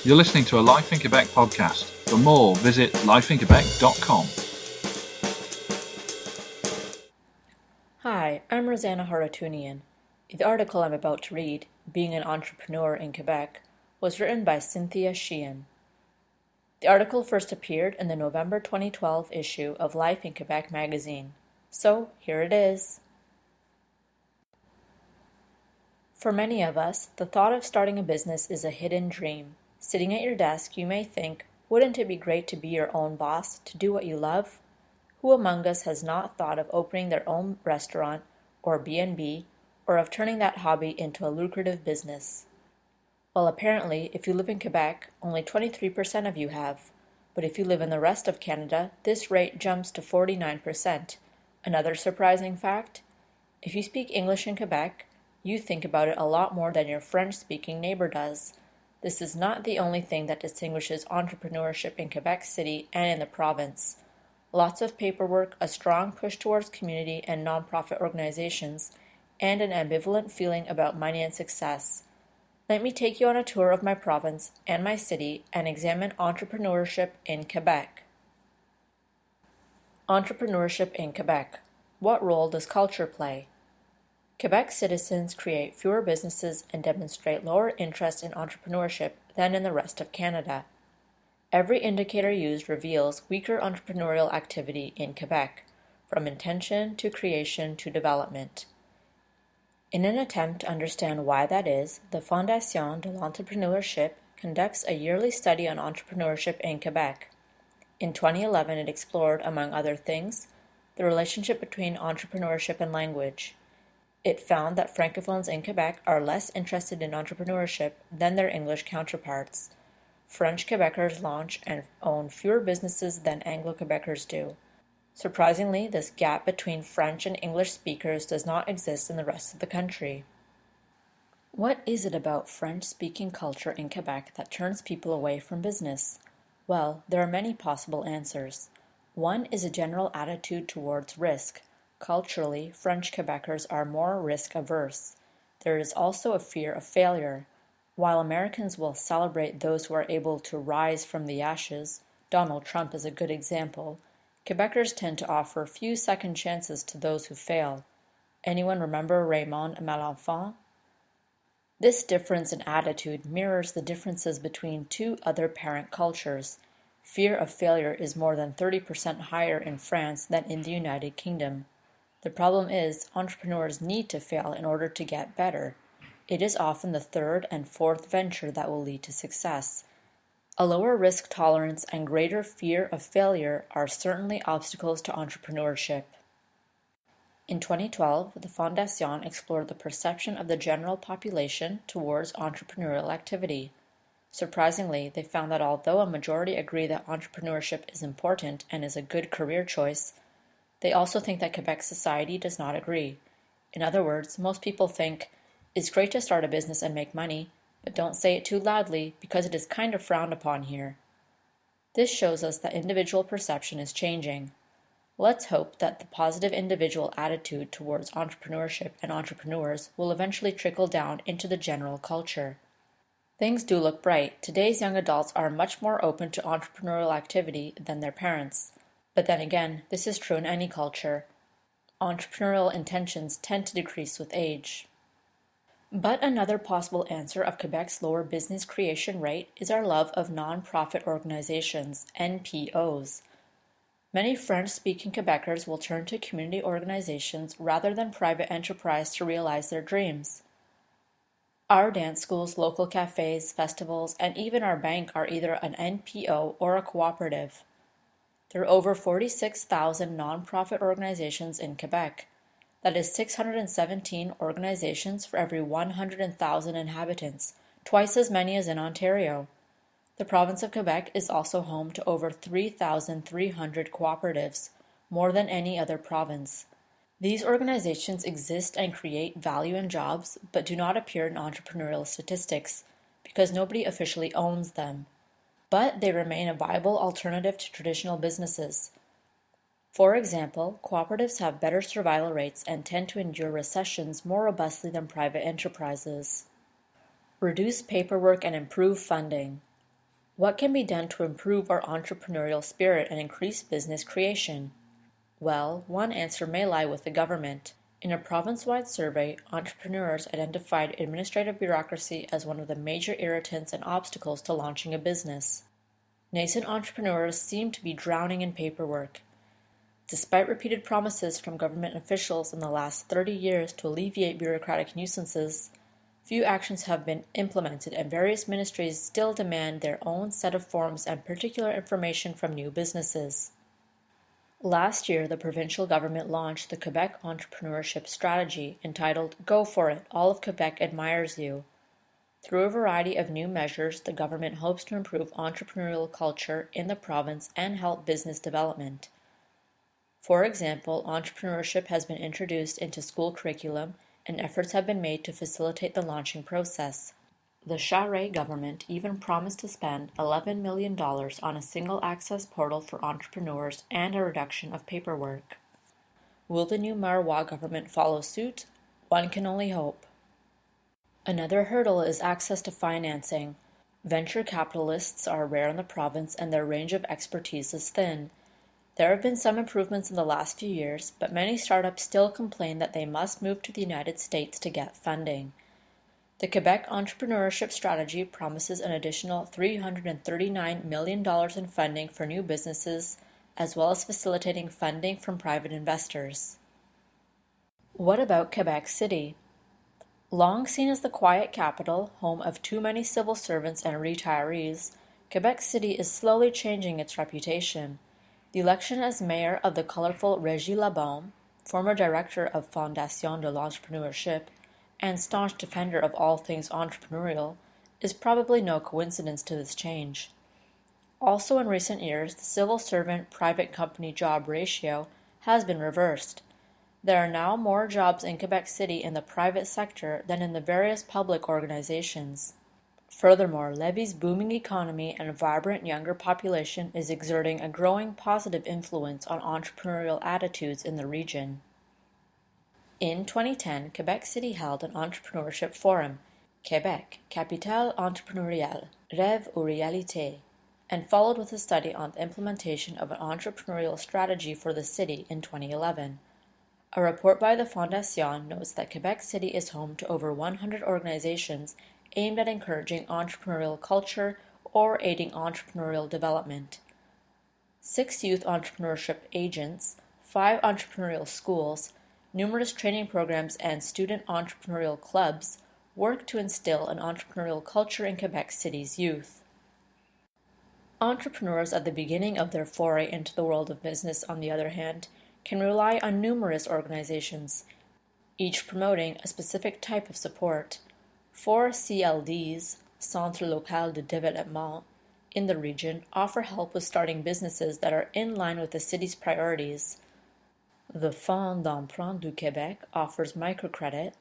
You're listening to a Life in Quebec podcast. For more, visit lifeinquebec.com. Hi, I'm Rosanna Haratunian. The article I'm about to read, Being an Entrepreneur in Quebec, was written by Cynthia Sheehan. The article first appeared in the November 2012 issue of Life in Quebec magazine. So, here it is. For many of us, the thought of starting a business is a hidden dream. Sitting at your desk, you may think, wouldn't it be great to be your own boss, to do what you love? Who among us has not thought of opening their own restaurant or B&B, or of turning that hobby into a lucrative business? Well, apparently, if you live in Quebec, only 23% of you have. But if you live in the rest of Canada, this rate jumps to 49%. Another surprising fact? If you speak English in Quebec, you think about it a lot more than your French-speaking neighbor does. This is not the only thing that distinguishes entrepreneurship in Quebec City and in the province. Lots of paperwork, a strong push towards community and nonprofit organizations, and an ambivalent feeling about money and success. Let me take you on a tour of my province and my city and examine entrepreneurship in Quebec. Entrepreneurship in Quebec. What role does culture play? Quebec citizens create fewer businesses and demonstrate lower interest in entrepreneurship than in the rest of Canada. Every indicator used reveals weaker entrepreneurial activity in Quebec, from intention to creation to development. In an attempt to understand why that is, the Fondation de l'Entrepreneurship conducts a yearly study on entrepreneurship in Quebec. In 2011, it explored, among other things, the relationship between entrepreneurship and language. It found that Francophones in Quebec are less interested in entrepreneurship than their English counterparts. French Quebecers launch and own fewer businesses than Anglo-Quebecers do. Surprisingly, this gap between French and English speakers does not exist in the rest of the country. What is it about French-speaking culture in Quebec that turns people away from business? Well, there are many possible answers. One is a general attitude towards risk. Culturally, French Quebecers are more risk-averse. There is also a fear of failure. While Americans will celebrate those who are able to rise from the ashes, Donald Trump is a good example, Quebecers tend to offer few second chances to those who fail. Anyone remember Raymond Malenfant? This difference in attitude mirrors the differences between two other parent cultures. Fear of failure is more than 30% higher in France than in the United Kingdom. The problem is, entrepreneurs need to fail in order to get better. It is often the third and fourth venture that will lead to success. A lower risk tolerance and greater fear of failure are certainly obstacles to entrepreneurship. In 2012, the Fondation explored the perception of the general population towards entrepreneurial activity. Surprisingly, they found that although a majority agree that entrepreneurship is important and is a good career choice, they also think that Quebec society does not agree. In other words, most people think, it's great to start a business and make money, but don't say it too loudly because it is kind of frowned upon here. This shows us that individual perception is changing. Let's hope that the positive individual attitude towards entrepreneurship and entrepreneurs will eventually trickle down into the general culture. Things do look bright. Today's young adults are much more open to entrepreneurial activity than their parents. But then again, this is true in any culture. Entrepreneurial intentions tend to decrease with age. But another possible answer of Quebec's lower business creation rate is our love of non-profit organizations, NPOs. Many French-speaking Quebecers will turn to community organizations rather than private enterprise to realize their dreams. Our dance schools, local cafes, festivals, and even our bank are either an NPO or a cooperative. There are over 46,000 nonprofit organizations in Quebec. That is 617 organizations for every 100,000 inhabitants, twice as many as in Ontario. The province of Quebec is also home to over 3,300 cooperatives, more than any other province. These organizations exist and create value and jobs, but do not appear in entrepreneurial statistics, because nobody officially owns them. But they remain a viable alternative to traditional businesses. For example, cooperatives have better survival rates and tend to endure recessions more robustly than private enterprises. Reduce paperwork and improve funding. What can be done to improve our entrepreneurial spirit and increase business creation? Well, one answer may lie with the government. In a province-wide survey, entrepreneurs identified administrative bureaucracy as one of the major irritants and obstacles to launching a business. Nascent entrepreneurs seem to be drowning in paperwork. Despite repeated promises from government officials in the last 30 years to alleviate bureaucratic nuisances, few actions have been implemented, and various ministries still demand their own set of forms and particular information from new businesses. Last year, the provincial government launched the Quebec Entrepreneurship Strategy, entitled "Go for it, all of Quebec admires you." Through a variety of new measures, the government hopes to improve entrepreneurial culture in the province and help business development. For example, entrepreneurship has been introduced into school curriculum, and efforts have been made to facilitate the launching process. The Charest government even promised to spend $11 million on a single-access portal for entrepreneurs and a reduction of paperwork. Will the new Marois government follow suit? One can only hope. Another hurdle is access to financing. Venture capitalists are rare in the province, and their range of expertise is thin. There have been some improvements in the last few years, but many startups still complain that they must move to the United States to get funding. The Quebec Entrepreneurship Strategy promises an additional $339 million in funding for new businesses, as well as facilitating funding from private investors. What about Quebec City? Long seen as the quiet capital, home of too many civil servants and retirees, Quebec City is slowly changing its reputation. The election as mayor of the colorful Régie Labaume, former director of Fondation de l'Entrepreneurship, and staunch defender of all things entrepreneurial, is probably no coincidence to this change. Also in recent years, the civil servant-private company job ratio has been reversed. There are now more jobs in Quebec City in the private sector than in the various public organizations. Furthermore, Lévis' booming economy and vibrant younger population is exerting a growing positive influence on entrepreneurial attitudes in the region. In 2010, Quebec City held an entrepreneurship forum, Québec, Capitale Entrepreneuriale, Rêve ou Réalité, and followed with a study on the implementation of an entrepreneurial strategy for the city in 2011. A report by the Fondation notes that Quebec City is home to over 100 organizations aimed at encouraging entrepreneurial culture or aiding entrepreneurial development. 6 youth entrepreneurship agents, 5 entrepreneurial schools, numerous training programs, and student entrepreneurial clubs work to instill an entrepreneurial culture in Quebec City's youth. Entrepreneurs at the beginning of their foray into the world of business, on the other hand, can rely on numerous organizations, each promoting a specific type of support. 4 CLDs, Centre Local de Développement, in the region offer help with starting businesses that are in line with the city's priorities. The Fonds d'emprunt du Québec offers microcredit.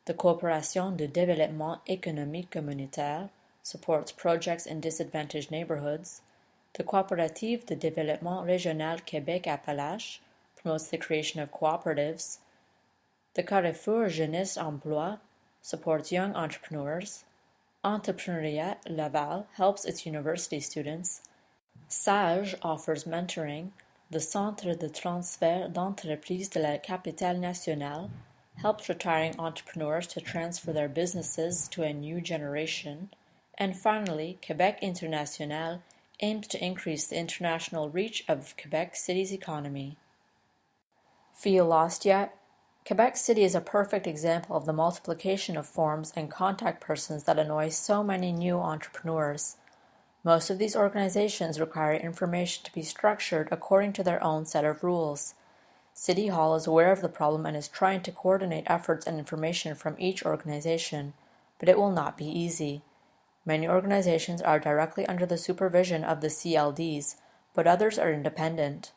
The Coopération de développement économique communautaire supports projects in disadvantaged neighborhoods. The Coopérative de développement régional Québec-Appalaches promotes the creation of cooperatives. The Carrefour Jeunesse Emploi supports young entrepreneurs. Entrepreneuriat Laval helps its university students. SAGE offers mentoring. The Centre de transfert d'entreprise de la Capitale Nationale helps retiring entrepreneurs to transfer their businesses to a new generation. And finally, Québec International aims to increase the international reach of Quebec City's economy. Feel lost yet? Quebec City is a perfect example of the multiplication of forms and contact persons that annoys so many new entrepreneurs. Most of these organizations require information to be structured according to their own set of rules. City Hall is aware of the problem and is trying to coordinate efforts and information from each organization, but it will not be easy. Many organizations are directly under the supervision of the CLDs, but others are independent.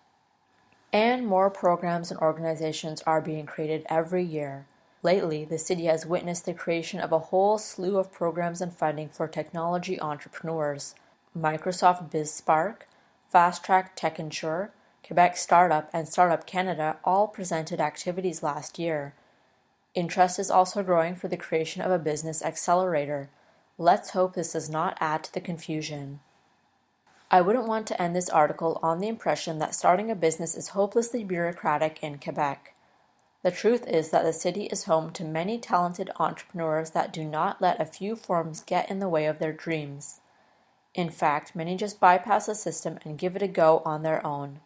And more programs and organizations are being created every year. Lately, the city has witnessed the creation of a whole slew of programs and funding for technology entrepreneurs. Microsoft BizSpark, Fast Track Tech Insure, Quebec Startup, and Startup Canada all presented activities last year. Interest is also growing for the creation of a business accelerator. Let's hope this does not add to the confusion. I wouldn't want to end this article on the impression that starting a business is hopelessly bureaucratic in Quebec. The truth is that the city is home to many talented entrepreneurs that do not let a few forms get in the way of their dreams. In fact, many just bypass the system and give it a go on their own.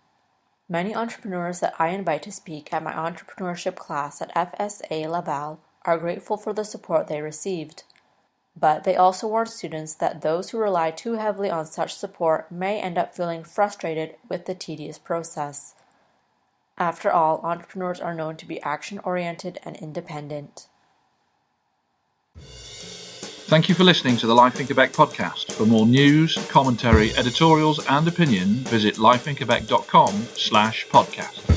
Many entrepreneurs that I invite to speak at my entrepreneurship class at FSA Laval are grateful for the support they received. But they also warn students that those who rely too heavily on such support may end up feeling frustrated with the tedious process. After all, entrepreneurs are known to be action-oriented and independent. Thank you for listening to the Life in Quebec podcast. For more news, commentary, editorials, and opinion, visit lifeinquebec.com/podcast.